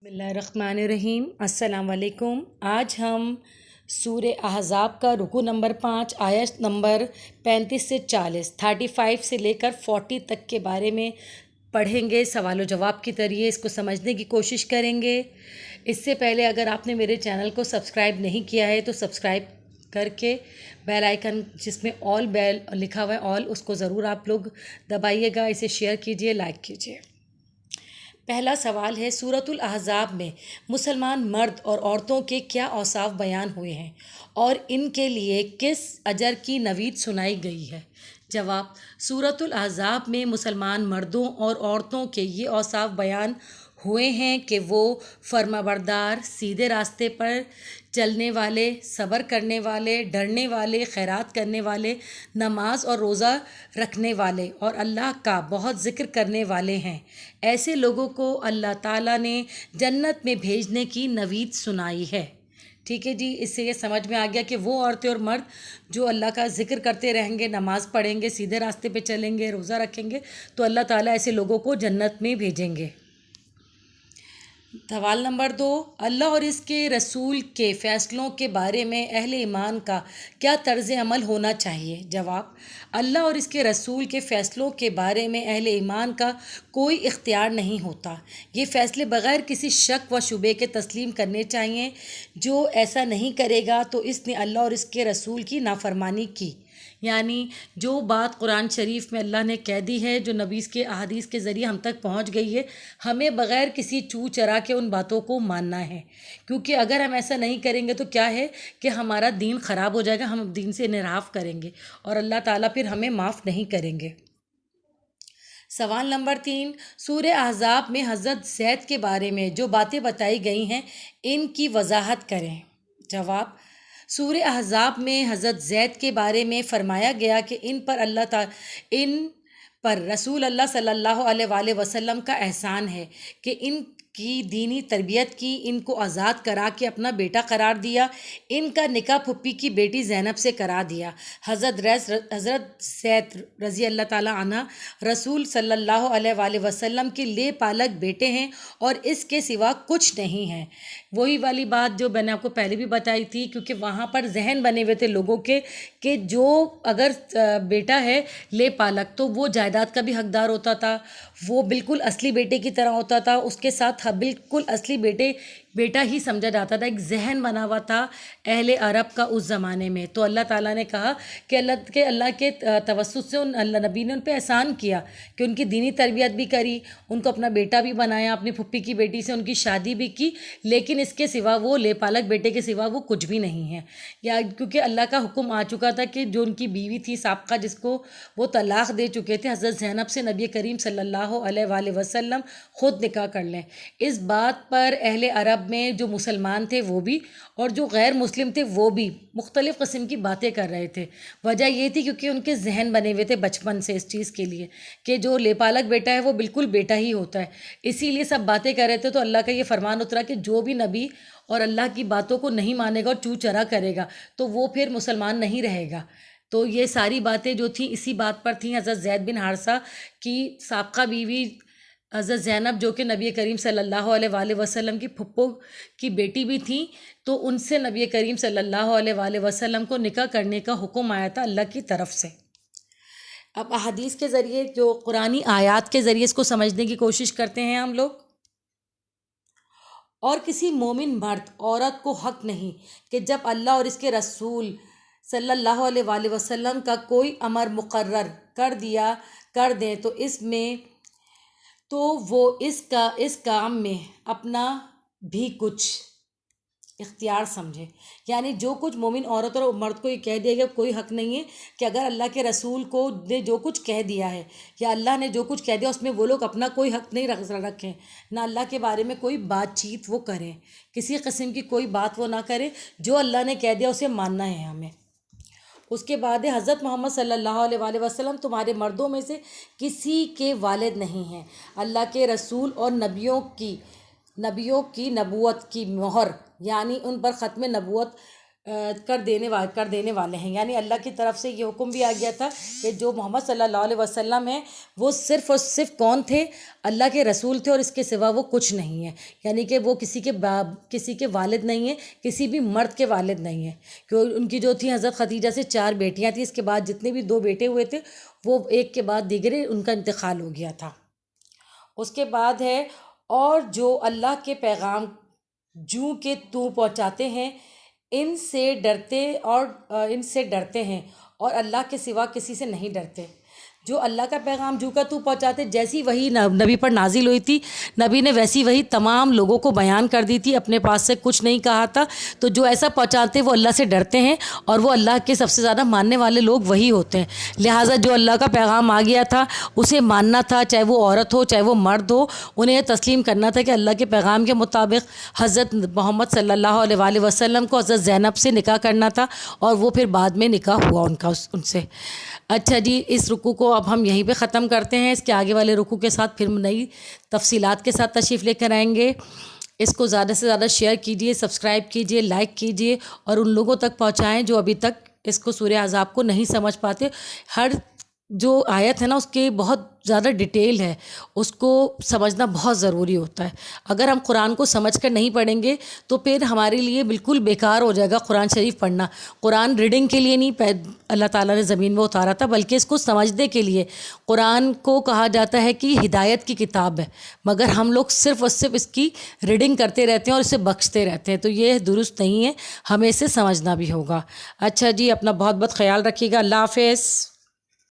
بسم اللہ الرحمن الرحیم۔ السلام علیکم۔ آج ہم سورہ احزاب کا رکوع نمبر 5 آیت نمبر 35 سے 40 35 سے لے کر 40 تک کے بارے میں پڑھیں گے۔ سوال و جواب کے ذریعے اس کو سمجھنے کی کوشش کریں گے۔ اس سے پہلے اگر آپ نے میرے چینل کو سبسکرائب نہیں کیا ہے تو سبسکرائب کر کے بیل آئیکن جس میں آل بیل لکھا ہوا ہے آل، اس کو ضرور آپ لوگ دبائیے گا۔ اسے شیئر کیجیے، لائک کیجیے۔ پہلا سوال ہے، سورۃ الاحزاب میں مسلمان مرد اور عورتوں کے کیا اوصاف بیان ہوئے ہیں اور ان کے لیے کس اجر کی نوید سنائی گئی ہے؟ جواب: سورۃ الاحزاب میں مسلمان مردوں اور عورتوں کے یہ اوصاف بیان ہوئے ہیں کہ وہ فرمانبردار، سیدھے راستے پر چلنے والے، صبر کرنے والے، ڈرنے والے، خیرات کرنے والے، نماز اور روزہ رکھنے والے اور اللہ کا بہت ذکر کرنے والے ہیں۔ ایسے لوگوں کو اللہ تعالیٰ نے جنت میں بھیجنے کی نوید سنائی ہے۔ ٹھیک ہے جی، اس سے یہ سمجھ میں آ گیا کہ وہ عورتیں اور مرد جو اللہ کا ذکر کرتے رہیں گے، نماز پڑھیں گے، سیدھے راستے پہ چلیں گے، روزہ رکھیں گے تو اللہ تعالیٰ ایسے لوگوں کو جنت میں بھیجیں گے۔ سوال نمبر 2، اللہ اور اس کے رسول کے فیصلوں کے بارے میں اہل ایمان کا کیا طرز عمل ہونا چاہیے؟ جواب: اللہ اور اس کے رسول کے فیصلوں کے بارے میں اہل ایمان کا کوئی اختیار نہیں ہوتا۔ یہ فیصلے بغیر کسی شک و شبے کے تسلیم کرنے چاہیے۔ جو ایسا نہیں کرے گا تو اس نے اللہ اور اس کے رسول کی نافرمانی کی۔ یعنی جو بات قرآن شریف میں اللہ نے کہہ دی ہے، جو نبی کے احادیث کے ذریعے ہم تک پہنچ گئی ہے، ہمیں بغیر کسی چو چرا کے ان باتوں کو ماننا ہے، کیونکہ اگر ہم ایسا نہیں کریں گے تو کیا ہے کہ ہمارا دین خراب ہو جائے گا، ہم دین سے انحراف کریں گے اور اللہ تعالیٰ پھر ہمیں معاف نہیں کریں گے۔ سوال نمبر 3، سورہ احزاب میں حضرت زید کے بارے میں جو باتیں بتائی گئی ہیں ان کی وضاحت کریں۔ جواب: سورہ احزاب میں حضرت زید کے بارے میں فرمایا گیا کہ ان پر رسول اللہ صلی اللہ علیہ وآلہ وسلم کا احسان ہے کہ ان کی دینی تربیت کی، ان کو آزاد کرا کے اپنا بیٹا قرار دیا، ان کا نکاح پھپھی کی بیٹی زینب سے کرا دیا۔ حضرت زید رضی اللہ تعالیٰ عنہ رسول صلی اللہ علیہ وآلہ وسلم کے لے پالک بیٹے ہیں اور اس کے سوا کچھ نہیں ہیں۔ وہی والی بات جو میں نے آپ کو پہلے بھی بتائی تھی، کیونکہ وہاں پر ذہن بنے ہوئے تھے لوگوں کے کہ جو اگر بیٹا ہے لے پالک تو وہ جائیداد کا بھی حقدار ہوتا تھا، وہ بالکل اصلی بیٹے کی طرح ہوتا تھا، اس کے ساتھ بالکل اصلی بیٹا ہی سمجھا جاتا تھا۔ ایک ذہن بنا ہوا تھا اہل عرب کا اس زمانے میں۔ تو اللہ تعالیٰ نے کہا کہ اللہ کے توسط سے اللہ نبی نے ان پہ احسان کیا کہ ان کی دینی تربیت بھی کری، ان کو اپنا بیٹا بھی بنایا، اپنی پھپھی کی بیٹی سے ان کی شادی بھی کی، لیکن اس کے سوا وہ لے پالک بیٹے کے سوا وہ کچھ بھی نہیں ہے۔ یا کیونکہ اللہ کا حکم آ چکا تھا کہ جو ان کی بیوی تھی سابقہ، جس کو وہ طلاق دے چکے تھے، حضرت زینب سے نبی کریم صلی اللہ علیہ وآلہ وسلم خود نکاح کر لیں۔ اس بات پر اہل عرب میں جو مسلمان تھے وہ بھی اور جو غیر مسلم تھے وہ بھی مختلف قسم کی باتیں کر رہے تھے۔ وجہ یہ تھی کیونکہ ان کے ذہن بنے ہوئے تھے بچپن سے اس چیز کے لیے کہ جو لے پالک بیٹا ہے وہ بالکل بیٹا ہی ہوتا ہے، اسی لیے سب باتیں کر رہے تھے۔ تو اللہ کا یہ فرمان اترا کہ جو بھی نبی اور اللہ کی باتوں کو نہیں مانے گا اور چو چرا کرے گا تو وہ پھر مسلمان نہیں رہے گا۔ تو یہ ساری باتیں جو تھیں اسی بات پر تھیں۔ حضرت زید بن حارثہ کی سابقہ بیوی حضرت زینب جو کہ نبی کریم صلی اللہ علیہ وآلہ وسلم کی پھپھو کی بیٹی بھی تھیں، تو ان سے نبی کریم صلی اللہ علیہ وآلہ وسلم کو نکاح کرنے کا حکم آیا تھا اللہ کی طرف سے۔ اب احادیث کے ذریعے جو قرآنی آیات کے ذریعے اس کو سمجھنے کی کوشش کرتے ہیں ہم لوگ۔ اور کسی مومن مرد عورت کو حق نہیں کہ جب اللہ اور اس کے رسول صلی اللہ علیہ وآلہ وسلم کا کوئی امر مقرر کر دیں تو وہ اس کام میں اپنا بھی کچھ اختیار سمجھے۔ یعنی جو کچھ مومن عورت اور مرد کو یہ کہہ دیا گیا کوئی حق نہیں ہے کہ اگر اللہ کے رسول کو نے جو کچھ کہہ دیا ہے یا اللہ نے جو کچھ کہہ دیا اس میں وہ لوگ اپنا کوئی حق نہیں رکھیں، نہ اللہ کے بارے میں کوئی بات چیت وہ کریں، کسی قسم کی کوئی بات وہ نہ کریں۔ جو اللہ نے کہہ دیا اسے ماننا ہے ہمیں۔ اس کے بعد حضرت محمد صلی اللہ علیہ وآلہ وسلم تمہارے مردوں میں سے کسی کے والد نہیں ہیں۔ اللہ کے رسول اور نبیوں کی نبوت کی مہر، یعنی ان پر ختم نبوت کر دینے والے ہیں، یعنی اللہ کی طرف سے یہ حکم بھی آ گیا تھا کہ جو محمد صلی اللہ علیہ وسلم ہیں وہ صرف اور صرف کون تھے؟ اللہ کے رسول تھے، اور اس کے سوا وہ کچھ نہیں ہیں، یعنی کہ وہ کسی کے والد نہیں ہیں، کسی بھی مرد کے والد نہیں ہیں، کہ ان کی جو تھی حضرت خدیجہ سے 4 بیٹیاں تھیں، اس کے بعد جتنے بھی 2 بیٹے ہوئے تھے وہ ایک کے بعد دیگرے ان کا انتقال ہو گیا تھا۔ اس کے بعد ہے اور جو اللہ کے پیغام جوں کہ تو پہنچاتے ہیں ان سے ڈرتے ہیں اور اللہ کے سوا کسی سے نہیں ڈرتے۔ جو اللہ کا پیغام جو کا تو پہنچاتے، جیسی وہی نبی پر نازل ہوئی تھی، نبی نے ویسی وہی تمام لوگوں کو بیان کر دی تھی، اپنے پاس سے کچھ نہیں کہا تھا۔ تو جو ایسا پہنچاتے وہ اللہ سے ڈرتے ہیں، اور وہ اللہ کے سب سے زیادہ ماننے والے لوگ وہی ہوتے ہیں۔ لہٰذا جو اللہ کا پیغام آ گیا تھا اسے ماننا تھا، چاہے وہ عورت ہو چاہے وہ مرد ہو، انہیں یہ تسلیم کرنا تھا کہ اللہ کے پیغام کے مطابق حضرت محمد صلی اللہ علیہ وآلہ وسلم کو حضرت زینب سے نکاح کرنا تھا، اور وہ پھر بعد میں نکاح ہوا ان سے۔ اچھا جی، اس رکوع کو اب ہم یہیں پہ ختم کرتے ہیں۔ اس کے آگے والے رکوع کے ساتھ پھر نئی تفصیلات کے ساتھ تشریف لے کر آئیں گے۔ اس کو زیادہ سے زیادہ شیئر کیجئے، سبسکرائب کیجئے، لائک کیجئے، اور ان لوگوں تک پہنچائیں جو ابھی تک اس کو سورہ احزاب کو نہیں سمجھ پاتے۔ ہر جو آیت ہے نا اس کے بہت زیادہ ڈیٹیل ہے، اس کو سمجھنا بہت ضروری ہوتا ہے۔ اگر ہم قرآن کو سمجھ کر نہیں پڑھیں گے تو پھر ہمارے لیے بالکل بیکار ہو جائے گا قرآن شریف پڑھنا۔ قرآن ریڈنگ کے لیے نہیں اللہ تعالیٰ نے زمین میں اتارا تھا، بلکہ اس کو سمجھنے کے لیے۔ قرآن کو کہا جاتا ہے کہ ہدایت کی کتاب ہے، مگر ہم لوگ صرف اور صرف اس کی ریڈنگ کرتے رہتے ہیں اور اسے بخشتے رہتے ہیں، تو یہ درست نہیں ہے، ہمیں اسے سمجھنا بھی ہوگا۔ اچھا جی، اپنا بہت بہت خیال رکھیے گا۔ اللہ حافظ۔